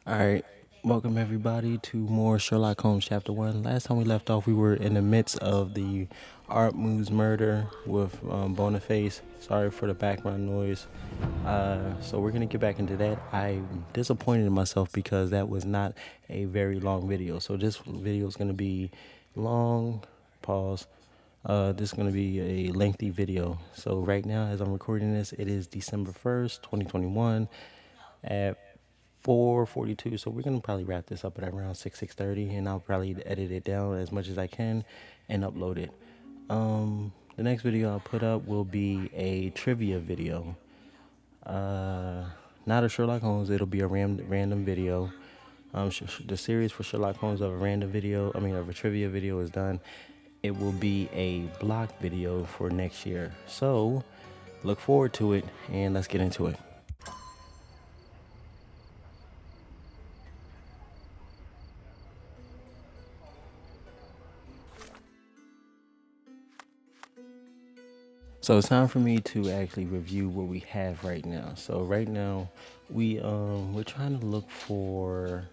Alright, welcome everybody to more Sherlock Holmes Chapter 1. Last time we left off, we were in the midst of the Art Moves murder with Boniface. Sorry for the background noise. So we're going to get back into that. I'm disappointed in myself because that was not a very long video. So this video is going to be long, pause. This is going to be a lengthy video. So right now, as I'm recording this, it is December 1st, 2021 at 4:42. So we're gonna probably wrap this up at around 6:30, and I'll probably edit it down as much as I can and upload it. The next video I'll put up will be a trivia video. Not a Sherlock Holmes. It'll be a random video. The series for Sherlock Holmes of a random video, of a trivia video is done. It will be a block video for next year. So look forward to it, and let's get into it. So it's time for me to actually review what we have right now. So right now we're trying to look for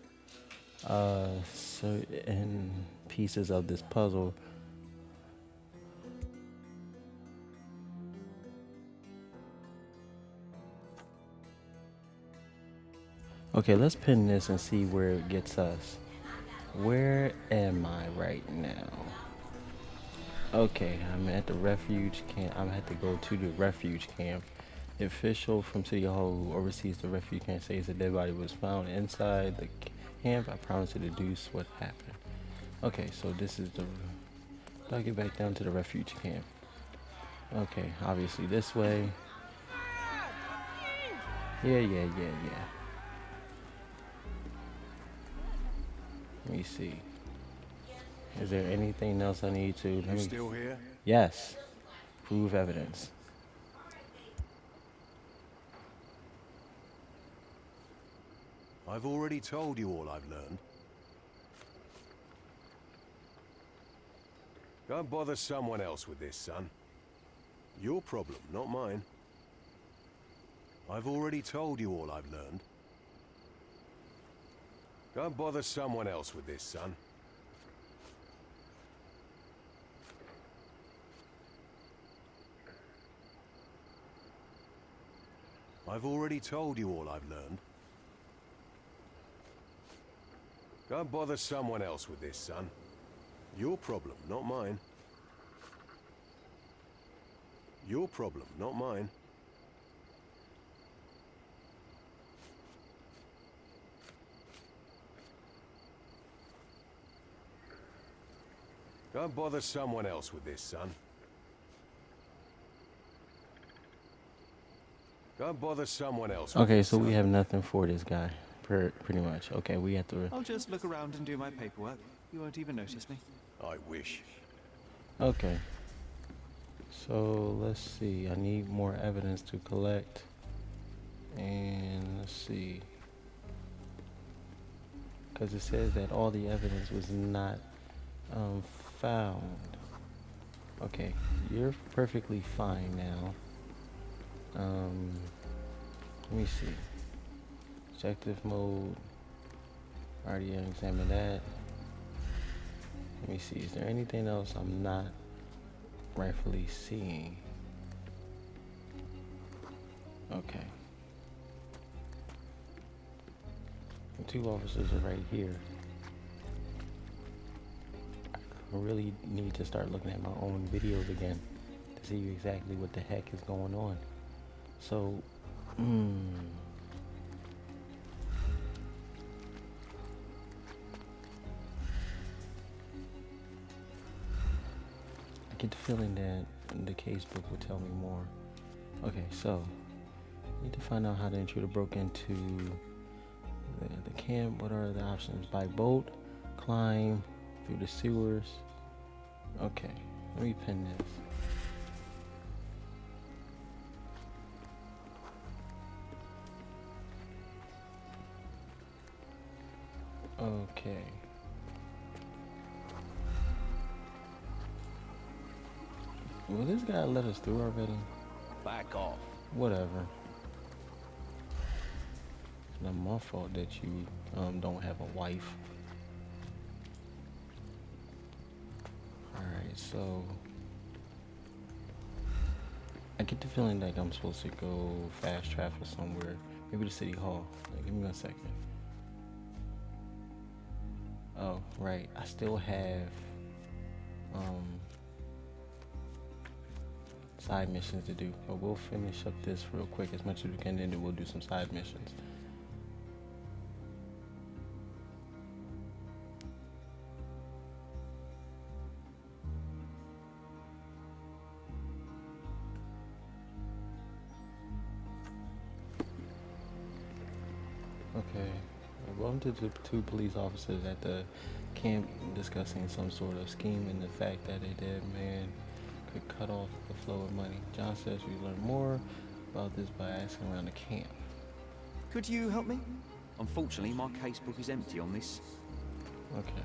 certain pieces of this puzzle. Okay, let's pin this and see where it gets us. Where am I right now? Okay, I'm at the refuge camp. I'm gonna have to go to the refuge camp. The official from City Hall who oversees the refuge camp says a dead body was found inside the camp. I promise to deduce what happened. Okay, so this is the... I'll get back down to the refuge camp. Okay, obviously this way. Yeah. Let me see. Is there anything else I need to... You still here? Yes. Prove evidence. I've already told you all I've learned. Go and bother someone else with this, son. Your problem, not mine. I've already told you all I've learned. Go and bother someone else with this, son. I've already told you all I've learned. Go and bother someone else with this, son. Your problem, not mine. Your problem, not mine. Go and bother someone else with this, son. Go and bother someone else with Okay, this, so we son. have nothing for this guy. Pretty much. Okay, we have to... I'll just look around and do my paperwork. You won't even notice me. I wish. Okay. So let's see. I need more evidence to collect. And let's see. Because it says that all the evidence was not found. Okay, you're perfectly fine now. Let me see. Objective mode. Already examined that. Let me see. Is there anything else I'm not rightfully seeing? Okay. The two officers are right here. I really need to start looking at my own videos again to see exactly what the heck is going on. So, I get the feeling that the case book will tell me more. Okay, so need to find out how the intruder broke into the camp. What are the options? By boat, climb through the sewers. Okay, let me pin this. Okay. Will this guy let us through already? Back off. Whatever. not my fault that you don't have a wife. Alright, so I get the feeling like I'm supposed to go fast travel somewhere. Maybe the city hall. Like, give me 1 second. Oh, right. I still have side missions to do. But we'll finish up this real quick as much as we can, and then we'll do some side missions. Okay. Welcome to the two police officers at the camp discussing some sort of scheme and the fact that a dead man could cut off the flow of money. John says we learn more about this by asking around the camp. Could you help me? Unfortunately, my casebook is empty on this. Okay.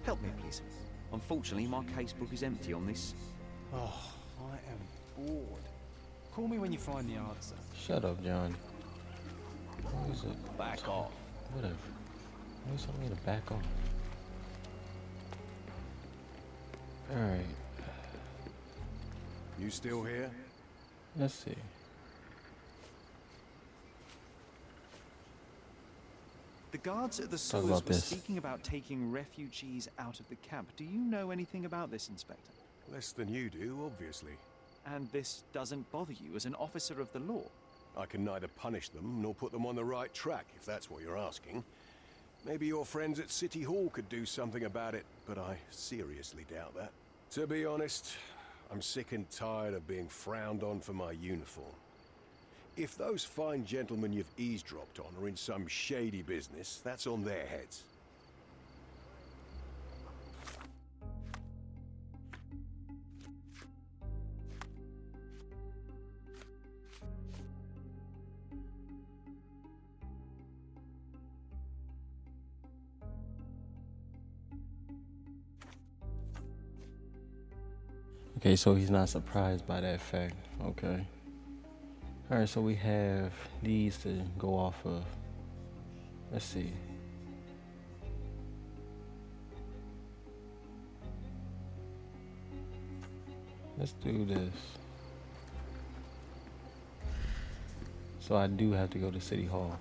Help me, please. Unfortunately, my casebook is empty on this. Oh, I am bored. Call me when you find the answer. Shut up, John. What is it? Back off. Whatever. Why you telling me to back off? Alright. You still here? Let's see. The guards at the Talk sewers about were this. speaking about taking refugees out of the camp. Do you know anything about this, Inspector? Less than you do, obviously. And this doesn't bother you as an officer of the law? I can neither punish them nor put them on the right track, if that's what you're asking. Maybe your friends at City Hall could do something about it, but I seriously doubt that. To be honest, I'm sick and tired of being frowned on for my uniform. If those fine gentlemen you've eavesdropped on are in some shady business, that's on their heads. Okay, so he's not surprised by that fact. Okay. Alright, so we have these to go off of. Let's see. Let's do this. So I do have to go to City Hall.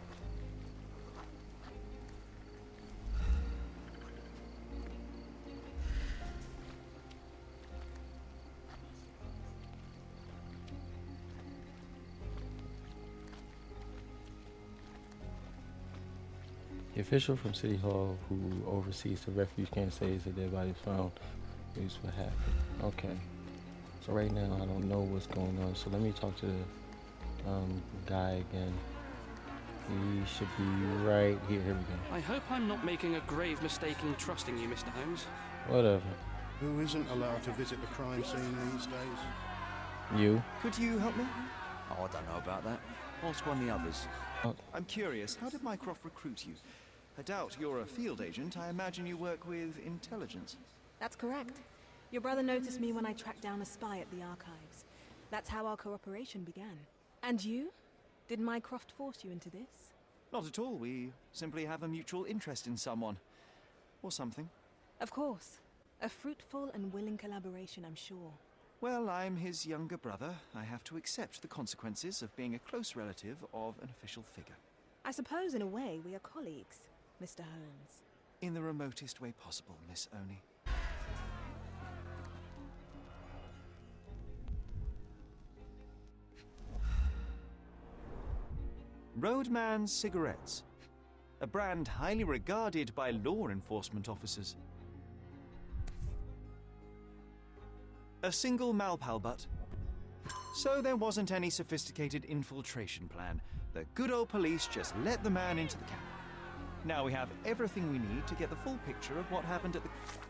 The official from City Hall who oversees the refuge camp says that their bodies found. Here's what happened. Okay. So right now I don't know what's going on. So let me talk to the guy again. He should be right here. Here we go. I hope I'm not making a grave mistake in trusting you, Mr. Holmes. Whatever. Who isn't allowed to visit the crime scene these days? You? Could you help me? Oh, I don't know about that. Ask one of the others. Oh. I'm curious, how did Mycroft recruit you? I doubt you're a field agent. I imagine you work with intelligence. That's correct. Your brother noticed me when I tracked down a spy at the archives. That's how our cooperation began. And you? Did Mycroft force you into this? Not at all. We simply have a mutual interest in someone. Or something. Of course. A fruitful and willing collaboration, I'm sure. Well, I'm his younger brother. I have to accept the consequences of being a close relative of an official figure. I suppose, in a way, we are colleagues, Mr. Holmes. In the remotest way possible, Miss Oni. Roadman Cigarettes. A brand highly regarded by law enforcement officers. A single Malpal butt. So there wasn't any sophisticated infiltration plan. The good old police just let the man into the camp. Now we have everything we need to get the full picture of what happened at the camp.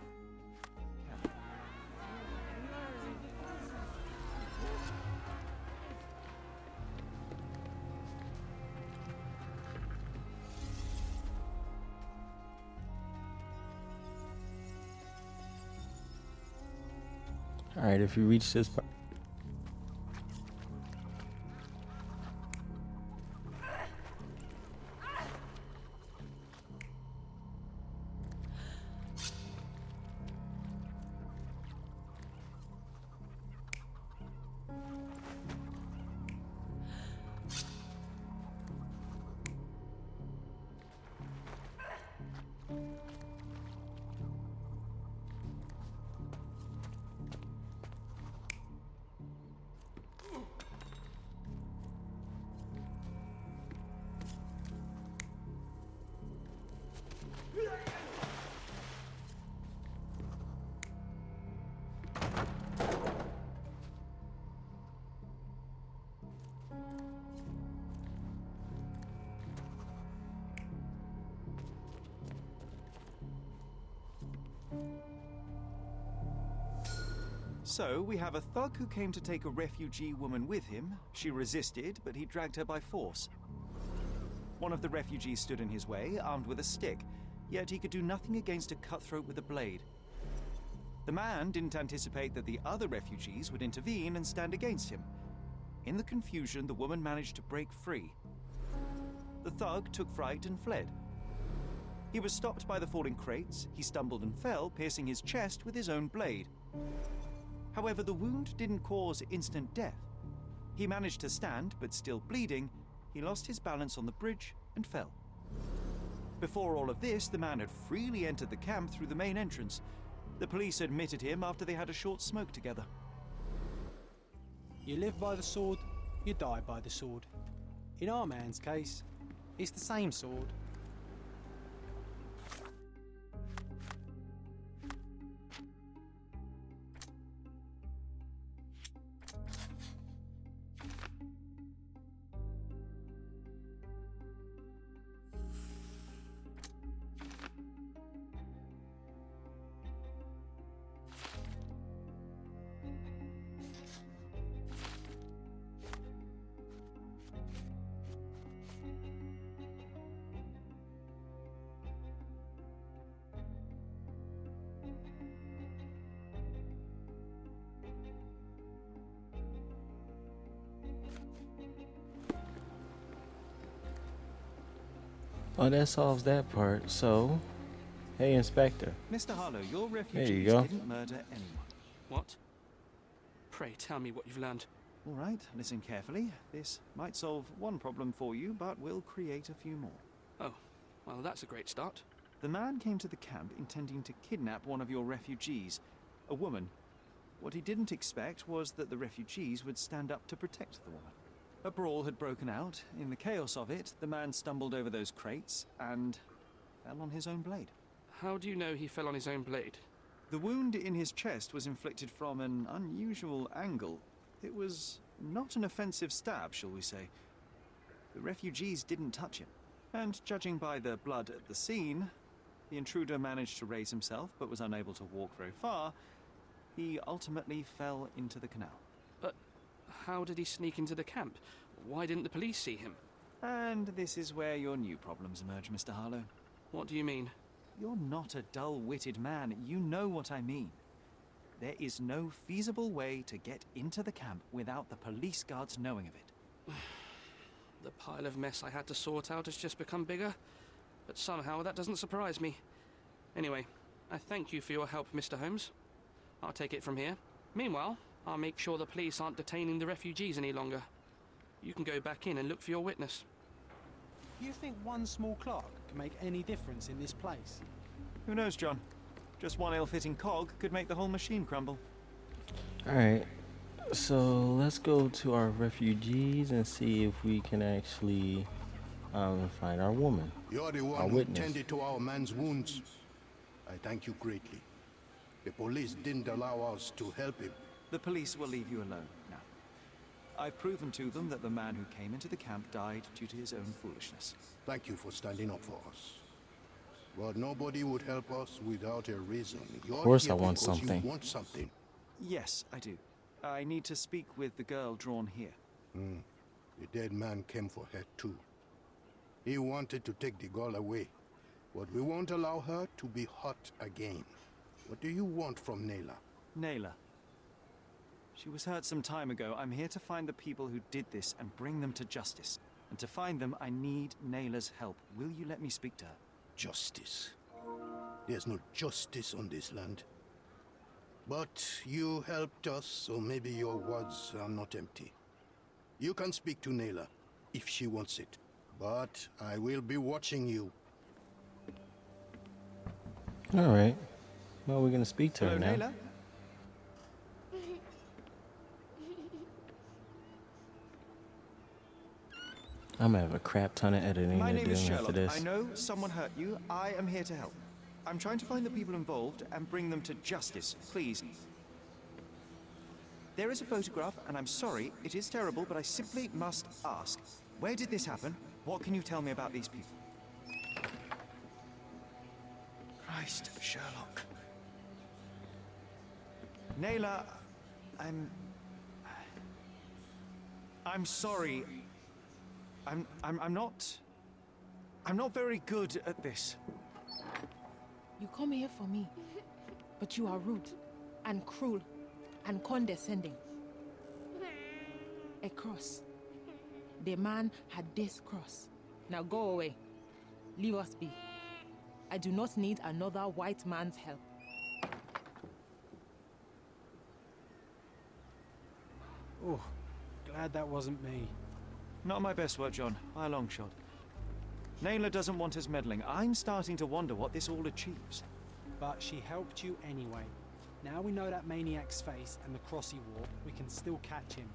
Alright, if you reach this part. So, we have a thug who came to take a refugee woman with him. She resisted, but he dragged her by force. One of the refugees stood in his way, armed with a stick, yet he could do nothing against a cutthroat with a blade. The man didn't anticipate that the other refugees would intervene and stand against him. In the confusion, the woman managed to break free. The thug took fright and fled. He was stopped by the falling crates. He stumbled and fell, piercing his chest with his own blade. However, the wound didn't cause instant death. He managed to stand, but still bleeding, he lost his balance on the bridge and fell. Before all of this, the man had freely entered the camp through the main entrance. The police admitted him after they had a short smoke together. You live by the sword, you die by the sword. In our man's case, it's the same sword. Well, that solves that part. So, hey, Inspector. Mr. Harlow, your There you refugees go. didn't murder anyone. What? Pray tell me what you've learned. All right, listen carefully. This might solve one problem for you, but will create a few more. Oh, well, that's a great start. The man came to the camp intending to kidnap one of your refugees, a woman. What he didn't expect was that the refugees would stand up to protect the woman. A brawl had broken out. In the chaos of it, the man stumbled over those crates and fell on his own blade. How do you know he fell on his own blade? The wound in his chest was inflicted from an unusual angle. It was not an offensive stab, shall we say. The refugees didn't touch him. And judging by the blood at the scene, the intruder managed to raise himself but was unable to walk very far. He ultimately fell into the canal. But how did he sneak into the camp? Why didn't the police see him? And this is where your new problems emerge, Mr. Harlow. What do you mean? You're not a dull-witted man. You know what I mean. There is no feasible way to get into the camp without the police guards knowing of it. The pile of mess I had to sort out has just become bigger, but somehow that doesn't surprise me. Anyway, I thank you for your help, Mr. Holmes. I'll take it from here. Meanwhile, I'll make sure the police aren't detaining the refugees any longer. You can go back in and look for your witness. You think one small clock can make any difference in this place? Who knows, John? Just one ill-fitting cog could make the whole machine crumble. Alright, so let's go to our refugees and see if we can actually find our woman. You're the Our one who witness. tended to our man's wounds. I thank you greatly. The police didn't allow us to help him. The police will leave you alone now. I've proven to them that the man who came into the camp died due to his own foolishness. Thank you for standing up for us. But nobody would help us without a reason. You're Of course here I want because something. You want something. Yes, I do. I need to speak with the girl drawn here. The dead man came for her too. He wanted to take the girl away, but we won't allow her to be hurt again. What do you want from Nayla? Nayla. She was hurt some time ago. I'm here to find the people who did this and bring them to justice. And to find them, I need Nayla's help. Will you let me speak to her? Justice. There's no justice on this land. But you helped us, so maybe your words are not empty. You can speak to Nayla, if she wants it. But I will be watching you. Alright. Well, we're going to speak to her Hello, now. Nayla? I'm going to have a crap ton of editing My to name do is after Sherlock. this. I know someone hurt you. I am here to help. I'm trying to find the people involved and bring them to justice. Please. There is a photograph, and I'm sorry, it is terrible, but I simply must ask. Where did this happen? What can you tell me about these people? Christ, Sherlock. Naylor, I'm sorry. I'm not very good at this. You come here for me, but you are rude and cruel and condescending. A cross. The man had this cross. Now go away. Leave us be. I do not need another white man's help. Oh, glad that wasn't me. Not my best work, John, by a long shot. Naylor doesn't want us meddling. I'm starting to wonder what this all achieves. But she helped you anyway. Now we know that maniac's face and the cross he wore, we can still catch him.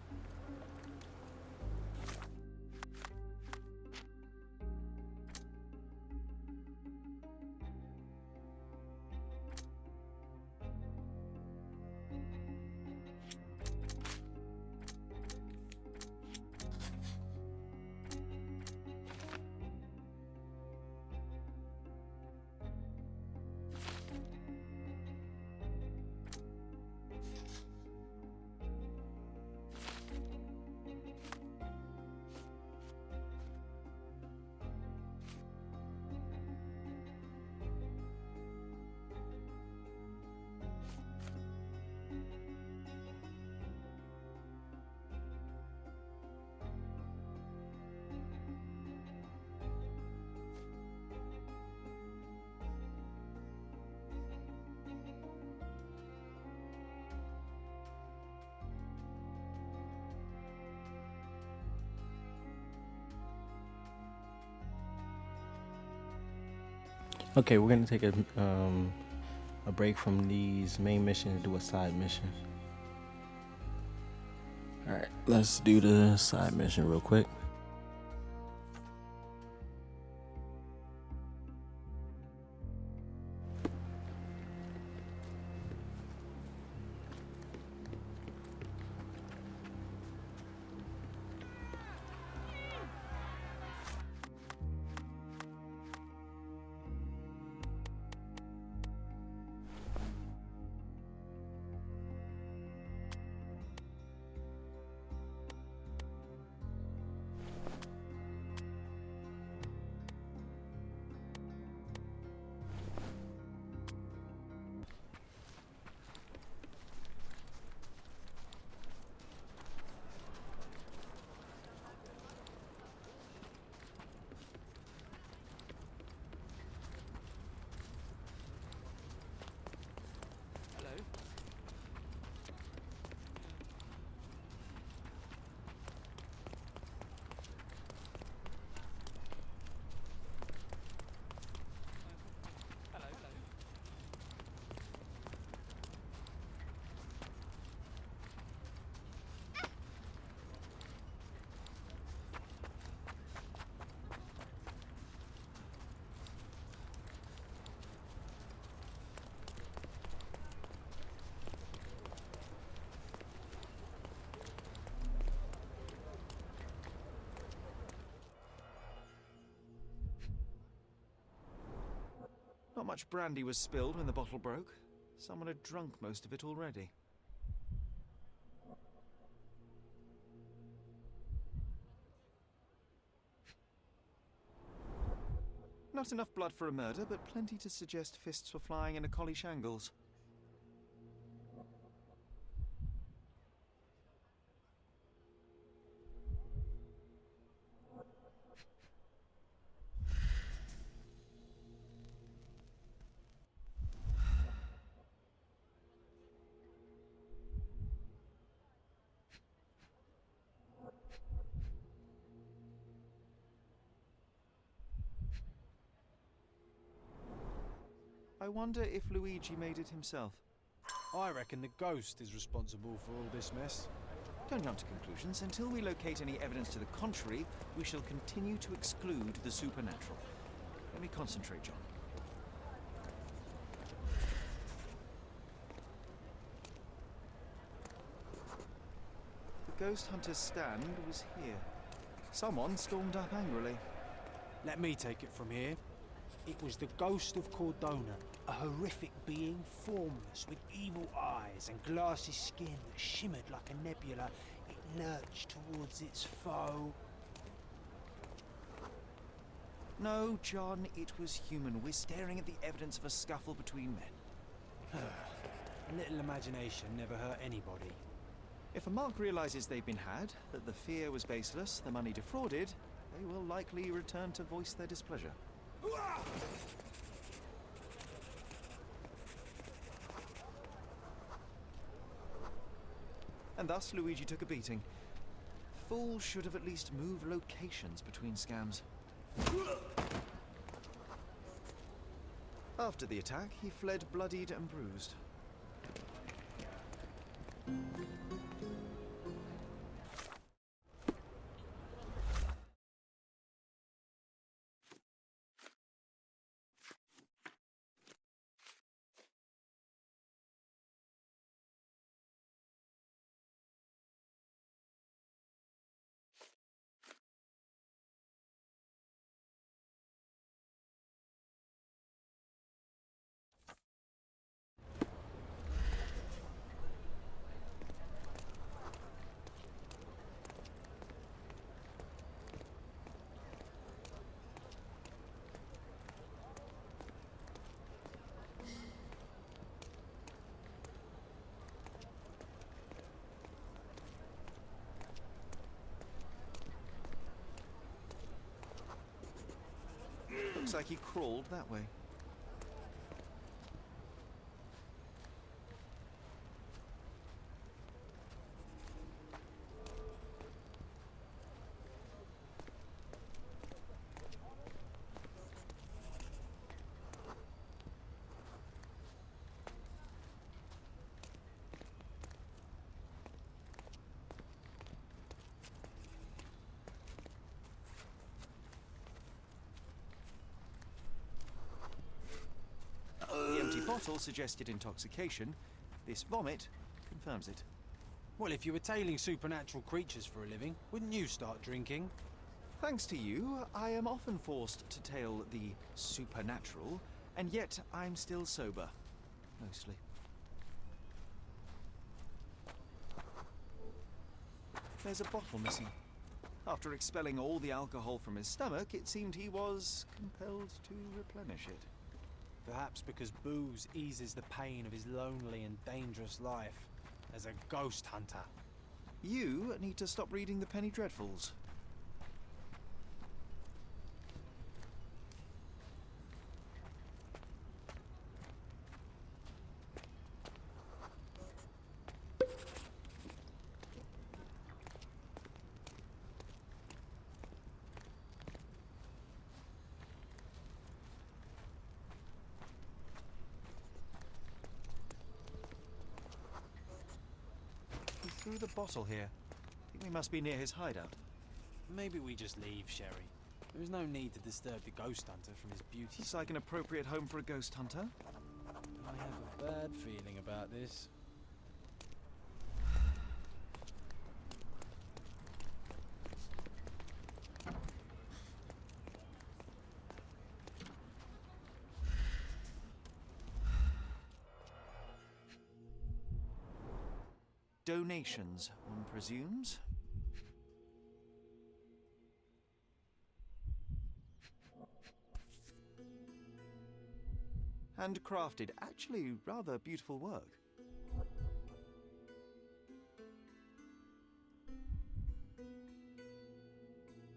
Okay, we're gonna take a break from these main missions to do a side mission. All right, let's do the side mission real quick. Not much brandy was spilled when the bottle broke. Someone had drunk most of it already. Not enough blood for a murder, but plenty to suggest fists were flying in a collie shangles. I wonder if Luigi made it himself. I reckon the ghost is responsible for all this mess. Don't jump to conclusions. Until we locate any evidence to the contrary, we shall continue to exclude the supernatural. Let me concentrate, John. ghost hunter's stand was here. Someone stormed up angrily. Let me take it from here. It was the ghost of Cordona, a horrific being, formless, with evil eyes and glassy skin that shimmered like a nebula. It lurched towards its foe. No, John, it was human. We're staring at the evidence of a scuffle between men. A little imagination never hurt anybody. If a mark realizes they've been had, that the fear was baseless, the money defrauded, they will likely return to voice their displeasure. And thus Luigi took a beating. Fools should have at least moved locations between scams. After the attack, he fled bloodied and bruised. Looks like he crawled that way. The empty bottle suggested intoxication. This vomit confirms it. Well, if you were tailing supernatural creatures for a living, wouldn't you start drinking? Thanks to you, I am often forced to tail the supernatural, and yet I'm still sober. Mostly. There's a bottle missing. After expelling all the alcohol from his stomach, it seemed he was compelled to replenish it. Perhaps because booze eases the pain of his lonely and dangerous life as a ghost hunter. You need to stop reading the Penny Dreadfuls. Threw the bottle here. I think we must be near his hideout. Maybe we just leave, Sherry. There is no need to disturb the ghost hunter from his beauty. It's like an appropriate home for a ghost hunter. I have a bad feeling about this. Donations, one presumes. Handcrafted, actually rather beautiful work.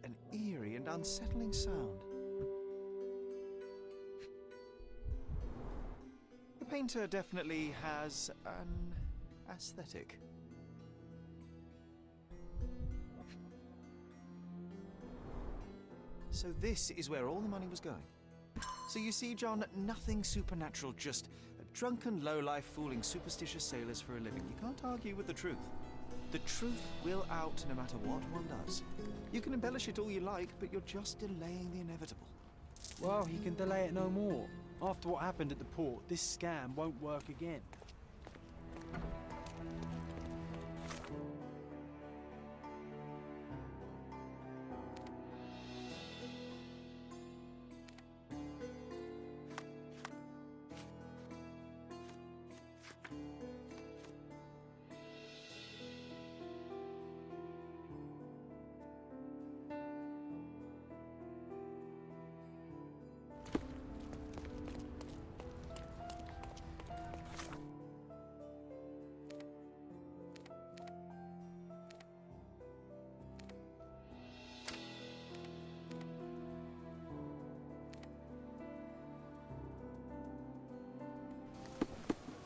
An eerie and unsettling sound. The painter definitely has an aesthetic. So this is where all the money was going. So you see, John, nothing supernatural, just a drunken lowlife fooling superstitious sailors for a living. You can't argue with the truth. The truth will out no matter what one does. You can embellish it all you like, but you're just delaying the inevitable. Well, he can delay it no more. After what happened at the port, this scam won't work again.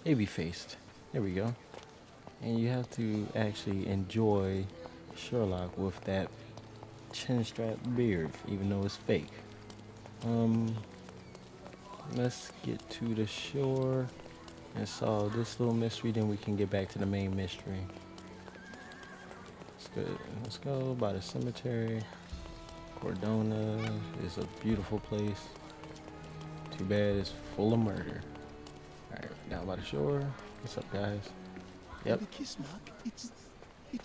baby faced. There we go. And you have to actually enjoy Sherlock with that chin strap beard, even though it's fake. Let's get to the shore and solve this little mystery, then we can get back to the main mystery. Let's go by the cemetery. Cordona is a beautiful place. Too bad it's full of murder. Alright, down by the shore. What's up, guys? Yep. The kiss mark, it's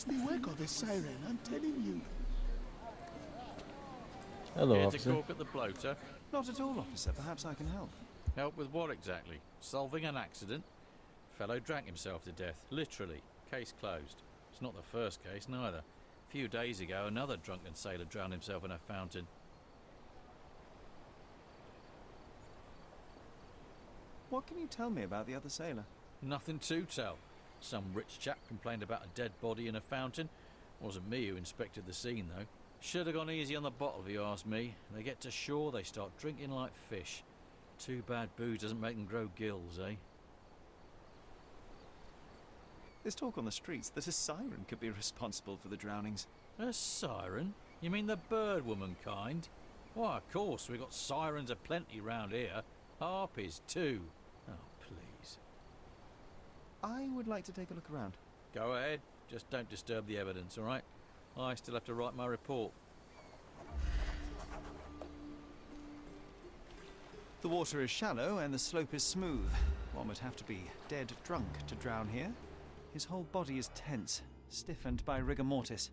the work of a siren, I'm telling you. Hello, Here to officer. gawk at the bloater. Not at all, officer. Perhaps I can help. Help with what exactly? Solving an accident? Fellow drank himself to death, literally. Case closed. It's not the first case, neither. A few days ago, another drunken sailor drowned himself in a fountain. What can you tell me about the other sailor? Nothing to tell. Some rich chap complained about a dead body in a fountain. Wasn't me who inspected the scene, though. Should have gone easy on the bottle, if you ask me. They get to shore, they start drinking like fish. Too bad booze doesn't make them grow gills, eh? There's talk on the streets that a siren could be responsible for the drownings. A siren? You mean the bird woman kind? Why, of course, we've got sirens aplenty round here. Harpies, too. Oh, please. I would like to take a look around. Go ahead. Just don't disturb the evidence, all right? I still have to write my report. The water is shallow and the slope is smooth. One would have to be dead drunk to drown here. His whole body is tense, stiffened by rigor mortis.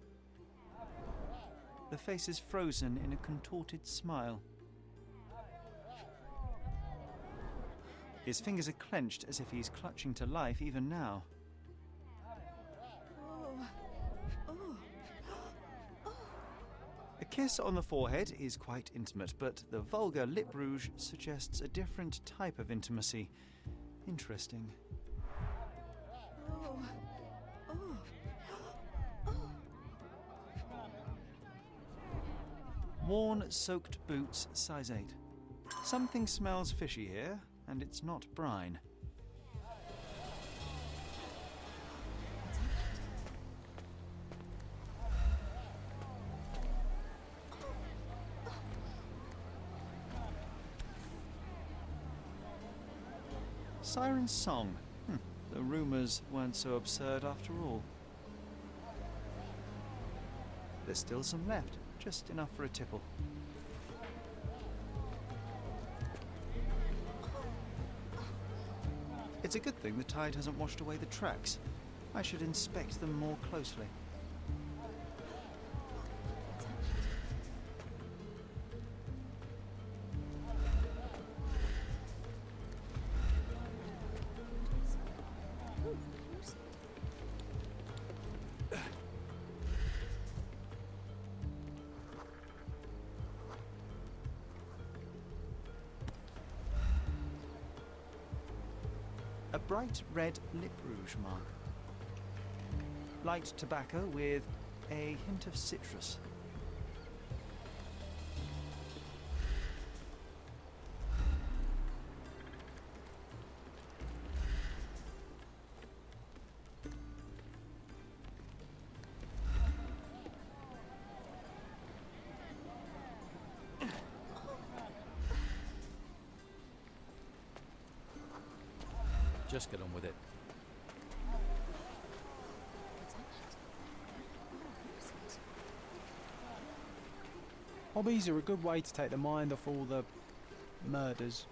The face is frozen in a contorted smile. His fingers are clenched as if he's clutching to life even now. A kiss on the forehead is quite intimate, but the vulgar lip rouge suggests a different type of intimacy. Interesting. Worn, soaked boots, size 8. Something smells fishy here, and it's not brine. Siren's song. The rumours weren't so absurd after all. There's still some left, just enough for a tipple. It's a good thing the tide hasn't washed away the tracks. I should inspect them more closely. A bright red lip rouge mark. Light tobacco with a hint of citrus. Just get on with it. Hobbies are a good way to take the mind off all the murders.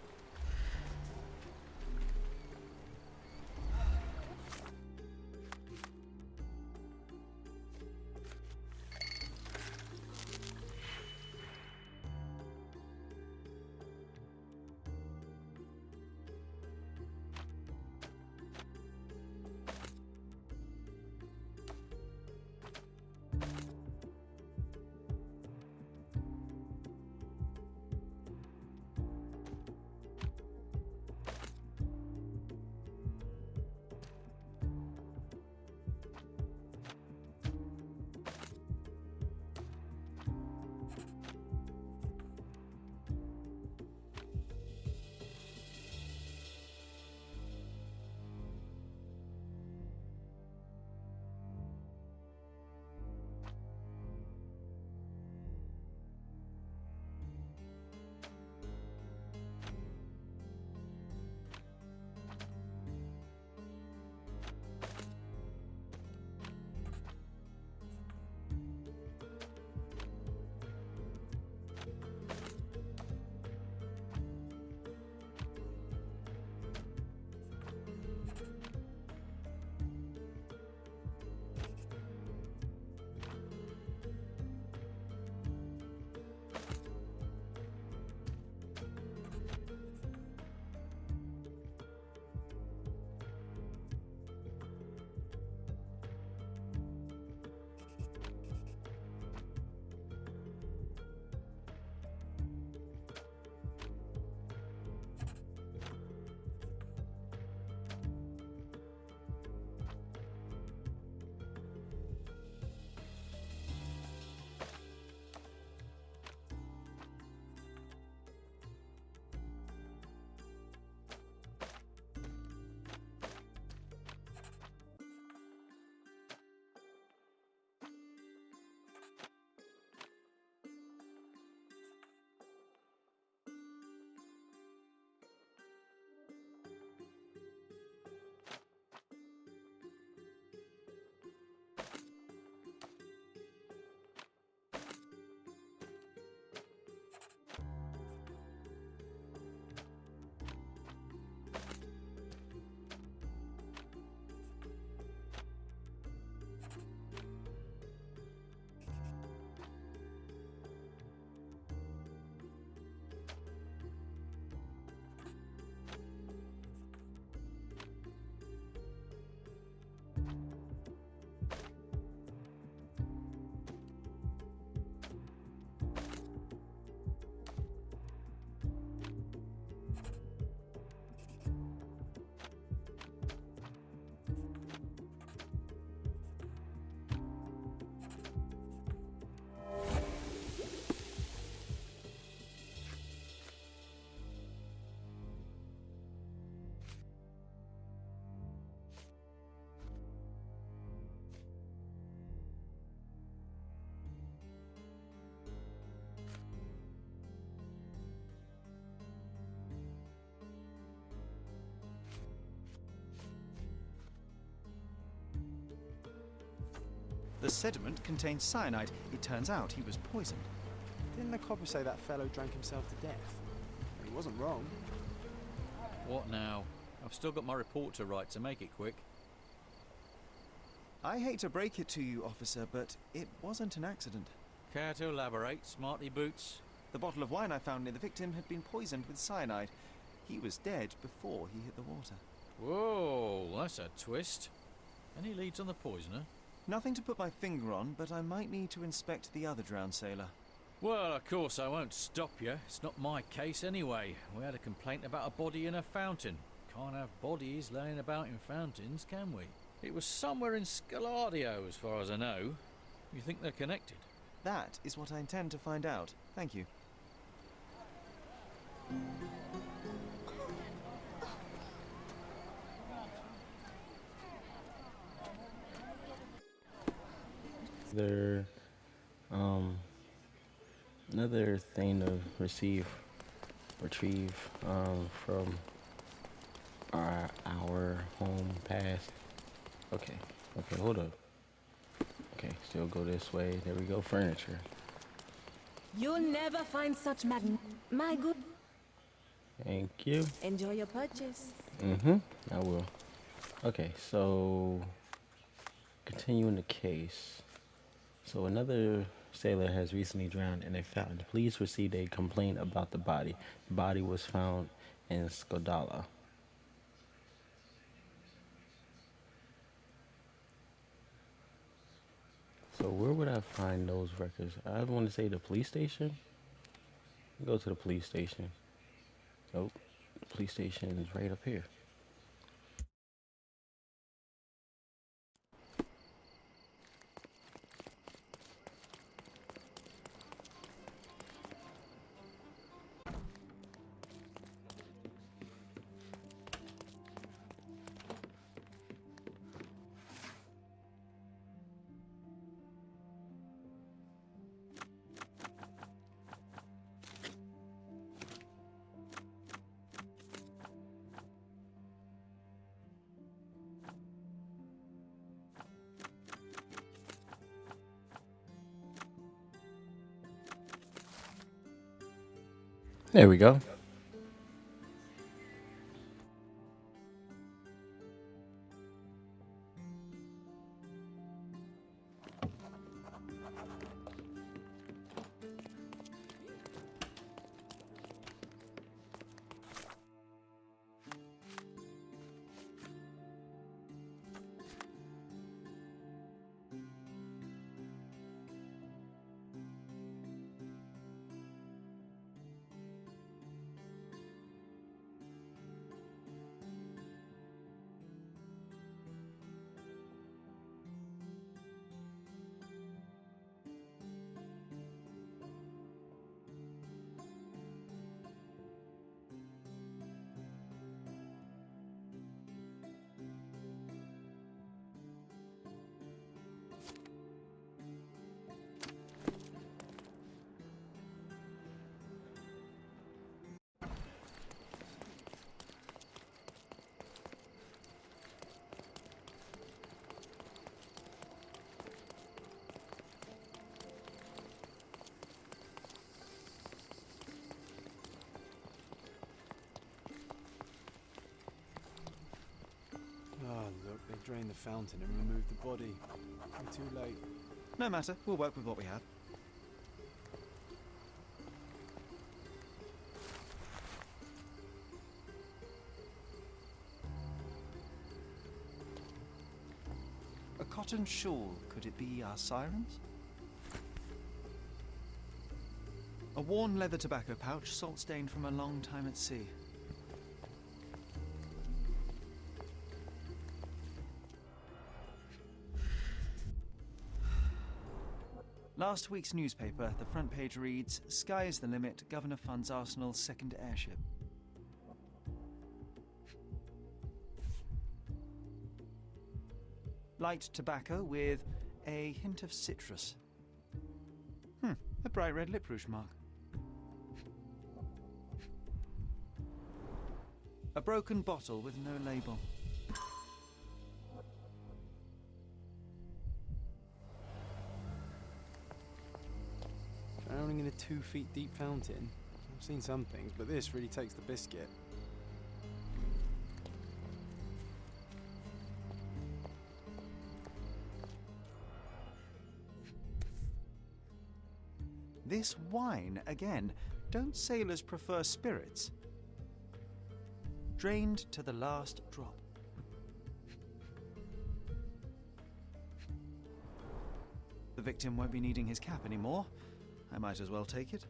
The sediment contained cyanide. It turns out he was poisoned. Didn't the copper say that fellow drank himself to death? He wasn't wrong. What now? I've still got my report to write, so make it quick. I hate to break it to you, officer, but it wasn't an accident. Care to elaborate, smarty boots? The bottle of wine I found near the victim had been poisoned with cyanide. He was dead before he hit the water. Whoa, that's a twist. Any leads on the poisoner? Nothing to put my finger on, but I might need to inspect the other drowned sailor. Well, of course I won't stop you. It's not my case anyway. We had a complaint about a body in a fountain. Can't have bodies laying about in fountains, can we? It was somewhere in Scaladio, as far as I know. You think they're connected? That is what I intend to find out. Thank you. There, another thing to retrieve from our home past. Okay, hold up. Okay, still go this way. There we go, furniture. You'll never find such my good. Thank you. Enjoy your purchase. I will. Okay, so continuing the case. So another sailor has recently drowned in a fountain. The police received a complaint about the body. The body was found in Scodala. So where would I find those records? I want to say the police station. Go to the police station. Nope. The police station is right up here. There we go. Oh, look, they drained the fountain and removed the body. We're too late. No matter, we'll work with what we have. A cotton shawl, could it be our sirens? A worn leather tobacco pouch, salt-stained from a long time at sea. Last week's newspaper, the front page reads, "Sky is the limit, Governor funds Arsenal's second airship." Light tobacco with a hint of citrus. A bright red lip rouge mark. A broken bottle with no label. drowning in a 2 feet deep fountain. I've seen some things, but this really takes the biscuit. This wine again. Don't sailors prefer spirits? Drained to the last drop. The victim won't be needing his cap anymore. I might as well take it.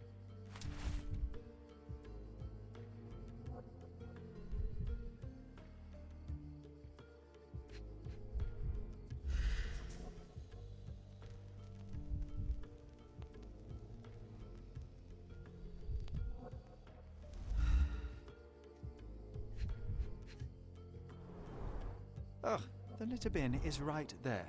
Ugh, the litter bin is right there.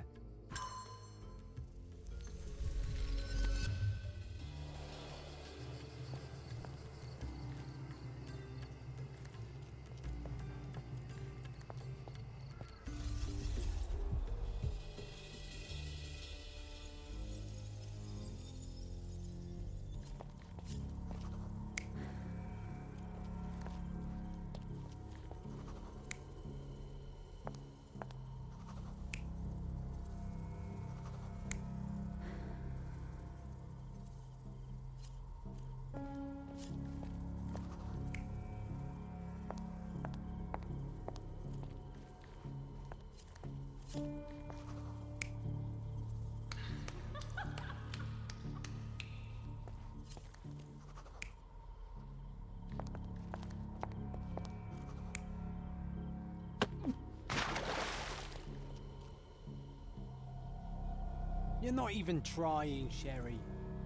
You're not even trying, Sherry.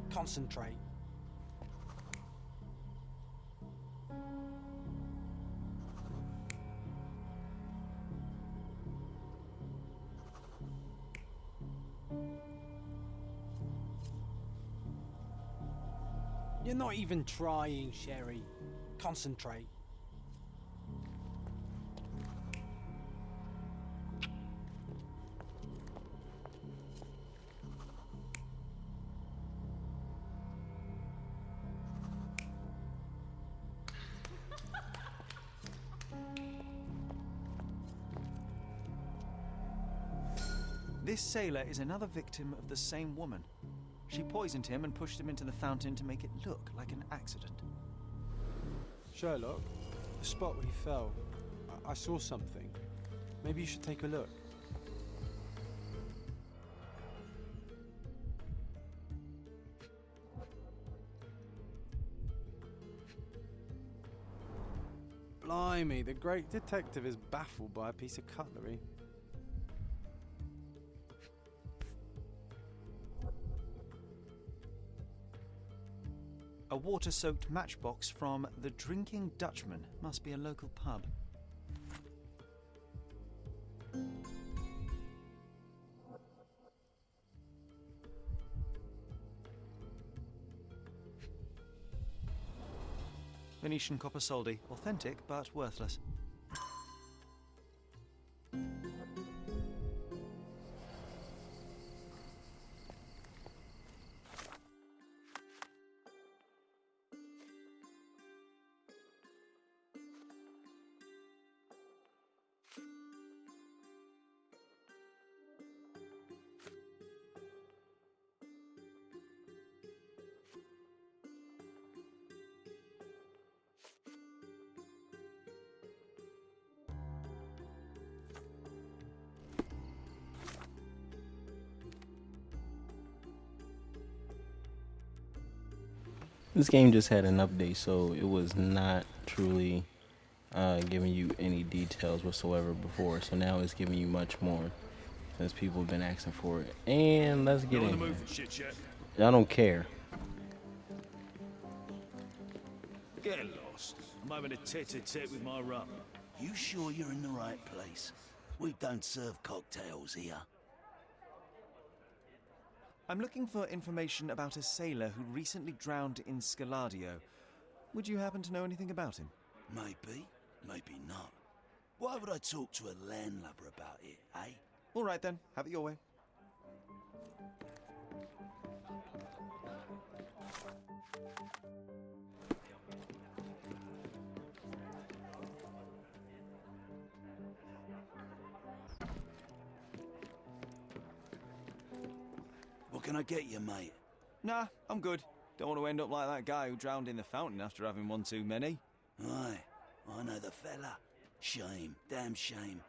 Concentrate. You're not even trying, Sherry. Concentrate. This sailor is another victim of the same woman. She poisoned him and pushed him into the fountain to make it look like an accident. Sherlock, the spot where he fell, I saw something. Maybe you should take a look. Blimey, the great detective is baffled by a piece of cutlery. A water-soaked matchbox from the Drinking Dutchman. Must be a local pub. Venetian copper soldi. Authentic, but worthless. This game just had an update, so it was not truly giving you any details whatsoever before. So now it's giving you much more since people have been asking for it. And let's get in here. I don't care. Get lost. I'm having a tete-a-tete with my rum. You sure you're in the right place? We don't serve cocktails here. I'm looking for information about a sailor who recently drowned in Scaladio. Would you happen to know anything about him? Maybe, maybe not. Why would I talk to a landlubber about it, eh? All right then, have it your way. can I get you, mate? Nah, I'm good. Don't want to end up like that guy who drowned in the fountain after having one too many. Aye, I know the fella. Shame, damn shame.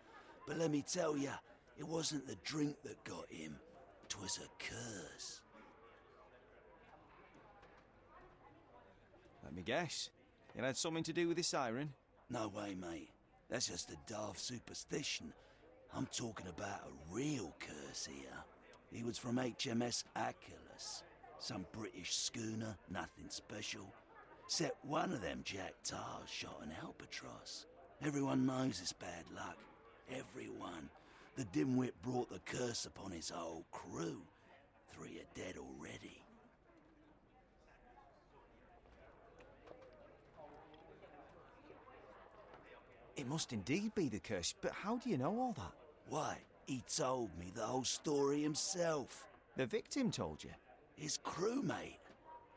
But let me tell ya, it wasn't the drink that got him. 'Twas a curse. Let me guess. It had something to do with the siren? No way, mate. That's just a daft superstition. I'm talking about a real curse here. He was from HMS Achilles. Some British schooner, nothing special. Except one of them Jack Tars shot an albatross. Everyone knows it's bad luck. Everyone. The dimwit brought the curse upon his whole crew. 3 are dead already. It must indeed be the curse, but how do you know all that? Why, he told me the whole story himself. The victim told you? His crewmate.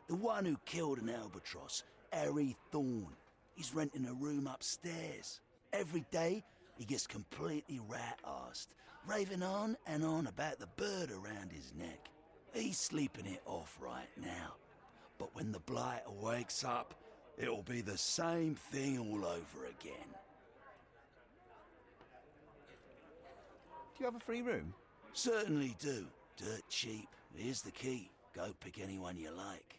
The one who killed an albatross, Harry Thorne. He's renting a room upstairs. Every day, he gets completely rat-arsed, raving on and on about the bird around his neck. He's sleeping it off right now. But when the blighter wakes up, it'll be the same thing all over again. Do you have a free room? Certainly do. Dirt cheap. Here's the key. Go pick anyone you like.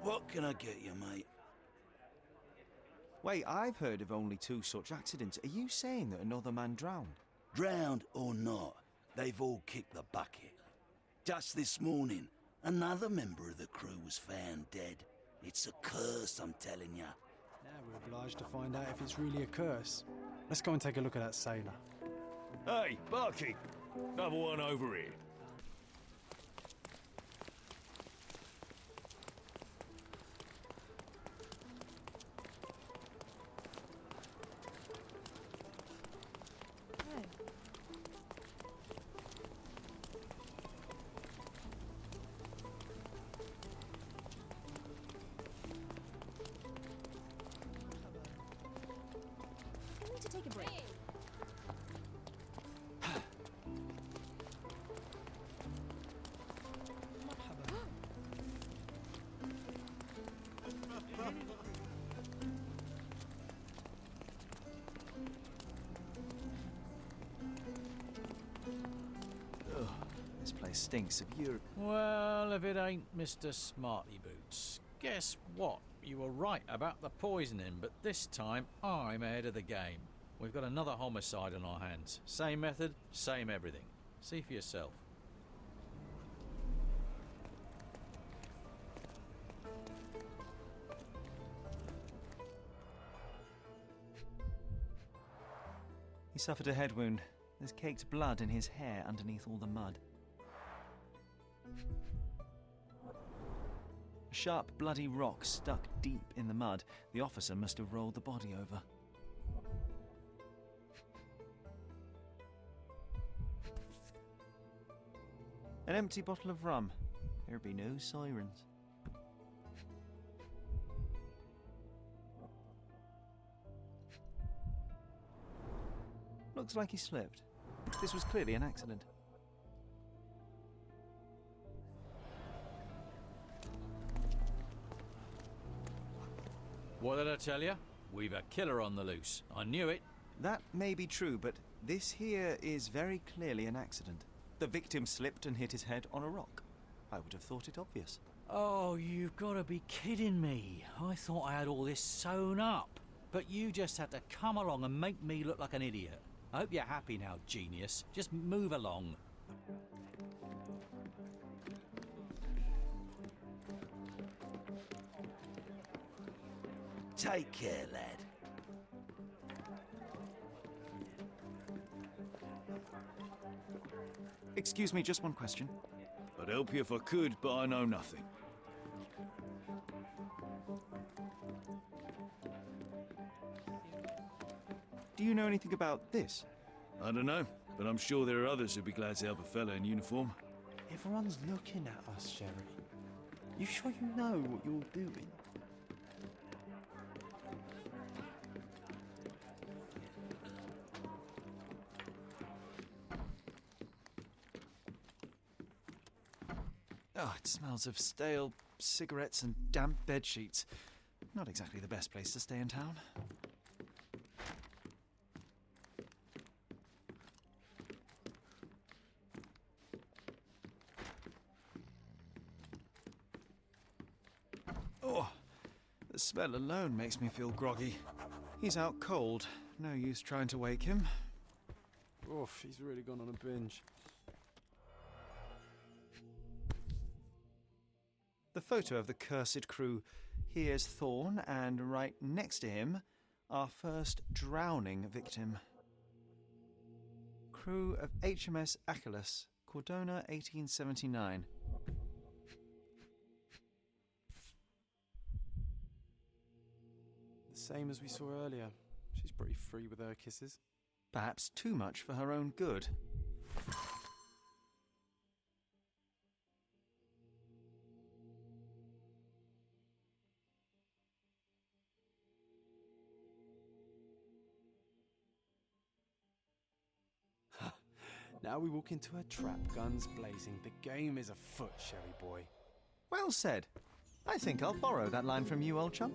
What can I get you, mate? Wait, I've heard of only 2 such accidents. Are you saying that another man drowned? Drowned or not, they've all kicked the bucket. Just this morning, another member of the crew was found dead. It's a curse, I'm telling ya. Now we're obliged to find out if it's really a curse. Let's go and take a look at that sailor. Hey, barkeep! Another one over here. I need to take a break. Ugh, this place stinks of Europe. Well, if it ain't Mr. Smarty Boots. Guess what? You were right about the poisoning, but this time I'm ahead of the game. We've got another homicide on our hands. Same method, same everything. See for yourself. He suffered a head wound. There's caked blood in his hair underneath all the mud. A sharp, bloody rock stuck deep in the mud. The officer must have rolled the body over. An empty bottle of rum. There'd be no sirens. Looks like he slipped. This was clearly an accident. What did I tell you? We've a killer on the loose. I knew it. That may be true, but this here is very clearly an accident. The victim slipped and hit his head on a rock. I would have thought it obvious. Oh, you've got to be kidding me. I thought I had all this sewn up. But you just had to come along and make me look like an idiot. I hope you're happy now, genius. Just move along. Take care, lad. Excuse me, just one question. I'd help you if I could, but I know nothing. Do you know anything about this? I don't know, but I'm sure there are others who'd be glad to help a fella in uniform. Everyone's looking at us, Sherry. You sure you know what you're doing? Oh, it smells of stale cigarettes and damp bed sheets. Not exactly the best place to stay in town. Oh, the smell alone makes me feel groggy. He's out cold. No use trying to wake him. Oof, he's really gone on a binge. The photo of the cursed crew. Here's Thorn, and right next to him, our first drowning victim. Crew of HMS Achilles, Cordona, 1879. The same as we saw earlier. She's pretty free with her kisses. Perhaps too much for her own good. Now we walk into a trap, guns blazing. The game is afoot, Sherry boy. Well said. I think I'll borrow that line from you, old chum.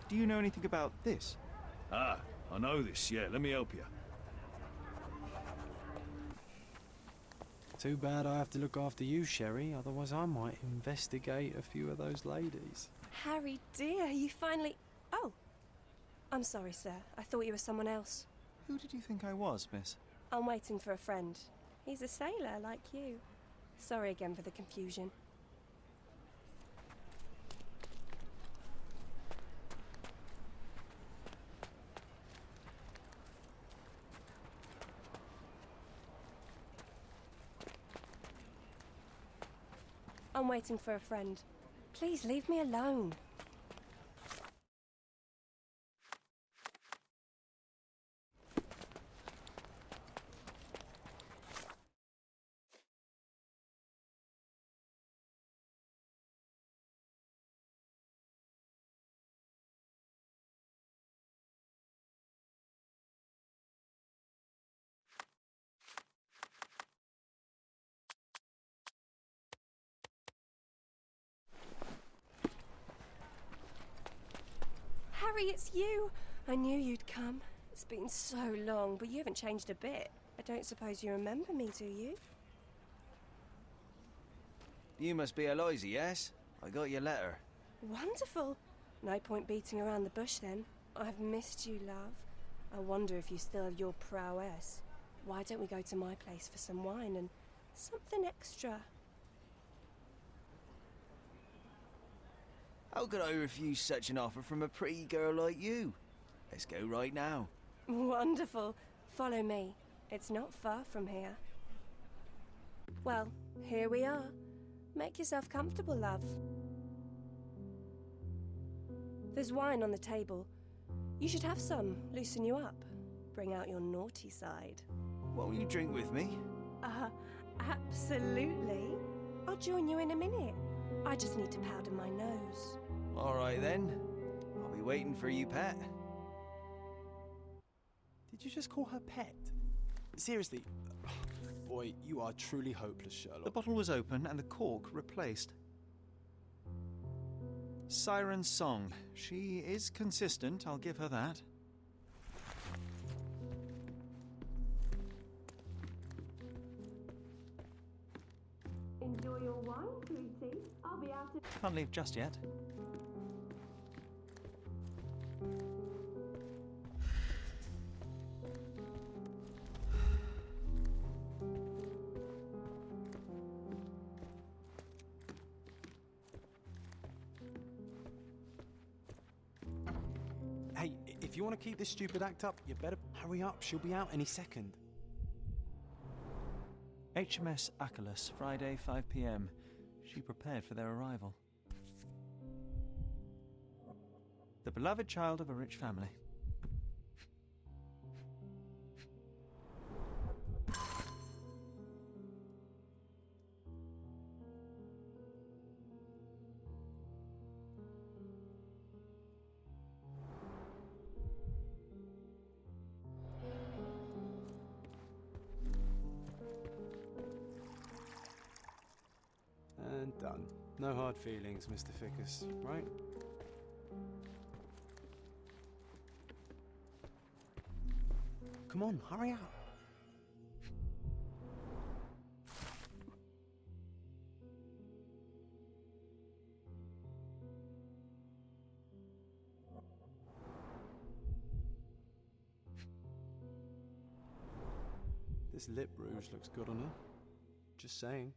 Do you know anything about this? Ah, I know this, yeah. Let me help you. Too bad I have to look after you, Sherry, otherwise I might investigate a few of those ladies. Harry, dear, you finally... Oh. I'm sorry, sir. I thought you were someone else. Who did you think I was, miss? I'm waiting for a friend. He's a sailor, like you. Sorry again for the confusion. I'm waiting for a friend. Please leave me alone. Harry, it's you! I knew you'd come. It's been so long, but you haven't changed a bit. I don't suppose you remember me, do you? You must be Eloise, yes? I got your letter. Wonderful. No point beating around the bush then. I've missed you, love. I wonder if you still have your prowess. Why don't we go to my place for some wine and something extra? How could I refuse such an offer from a pretty girl like you? Let's go right now. Wonderful. Follow me. It's not far from here. Well, here we are. Make yourself comfortable, love. There's wine on the table. You should have some. Loosen you up. Bring out your naughty side. Won't you drink with me? Absolutely. I'll join you in a minute. I just need to powder my nose. All right then. I'll be waiting for you, pet. Did you just call her pet? Seriously? Boy, you are truly hopeless, Sherlock. The bottle was open and the cork replaced. Siren's song. She is consistent, I'll give her that. Enjoy your wine, sweetie. I'll be out of... Can't leave just yet. Hey, if you want to keep this stupid act up, you better hurry up. She'll be out any second. HMS Achilles, Friday, 5 p.m. She prepared for their arrival. The beloved child of a rich family. And done. No hard feelings, Mr. Fickus, right? Come on, hurry up. This lip rouge looks good on her. Just saying.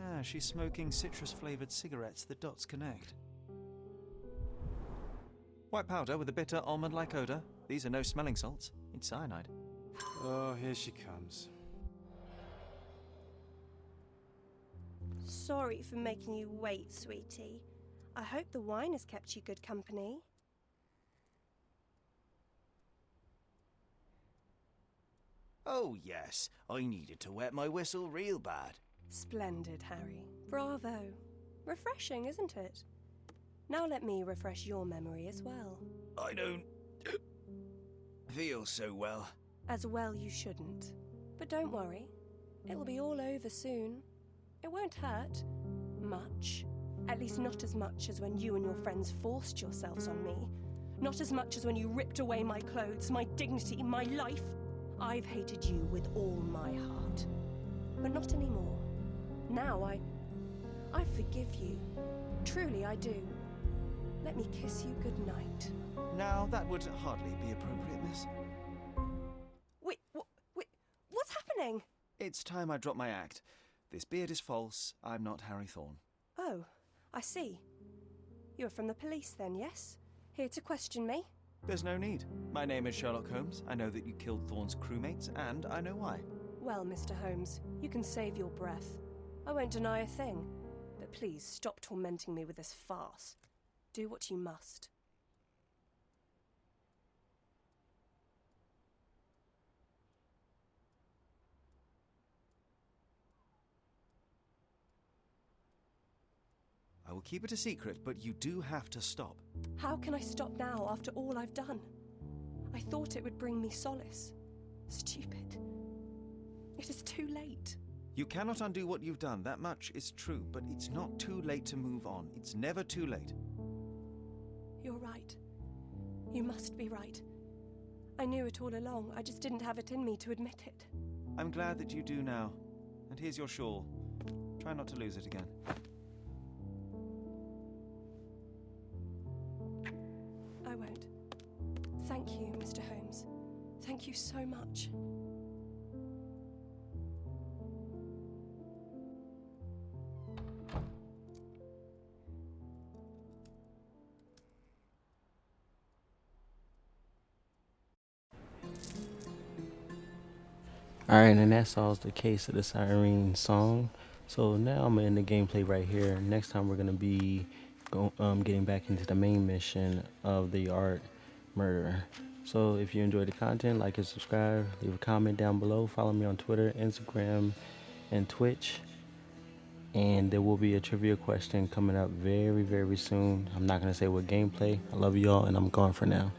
Ah, she's smoking citrus-flavoured cigarettes. The dots connect. White powder with a bitter almond-like odour. These are no smelling salts. It's cyanide. Oh, here she comes. Sorry for making you wait, sweetie. I hope the wine has kept you good company. Oh, yes. I needed to wet my whistle real bad. Splendid, Harry. Bravo. Refreshing, isn't it? Now let me refresh your memory as well. I don't feel so well. As well you shouldn't. But don't worry. It'll be all over soon. It won't hurt. Much. At least not as much as when you and your friends forced yourselves on me. Not as much as when you ripped away my clothes, my dignity, my life. I've hated you with all my heart. But not anymore. Now I forgive you. Truly I do. Let me kiss you goodnight. Now, that would hardly be appropriate, miss. Wait, what's happening? It's time I drop my act. This beard is false. I'm not Harry Thorne. Oh, I see. You're from the police then, yes? Here to question me? There's no need. My name is Sherlock Holmes. I know that you killed Thorne's crewmates, and I know why. Well, Mr. Holmes, you can save your breath. I won't deny a thing. But please, stop tormenting me with this farce. Do what you must. I will keep it a secret, but you do have to stop. How can I stop now after all I've done? I thought it would bring me solace. Stupid. It is too late. You cannot undo what you've done, that much is true, but it's not too late to move on. It's never too late. You're right. You must be right. I knew it all along, I just didn't have it in me to admit it. I'm glad that you do now. And here's your shawl. Try not to lose it again. I won't. Thank you, Mr. Holmes. Thank you so much. Alright, and that solves the case of the siren song. So now I'm gonna end the gameplay right here. Next time we're gonna be getting back into the main mission of the art murder. So if you enjoyed the content, like and subscribe, leave a comment down below, follow me on Twitter, Instagram, and Twitch. And there will be a trivia question coming up very, very soon. I'm not gonna say what gameplay. I love you all, and I'm gone for now.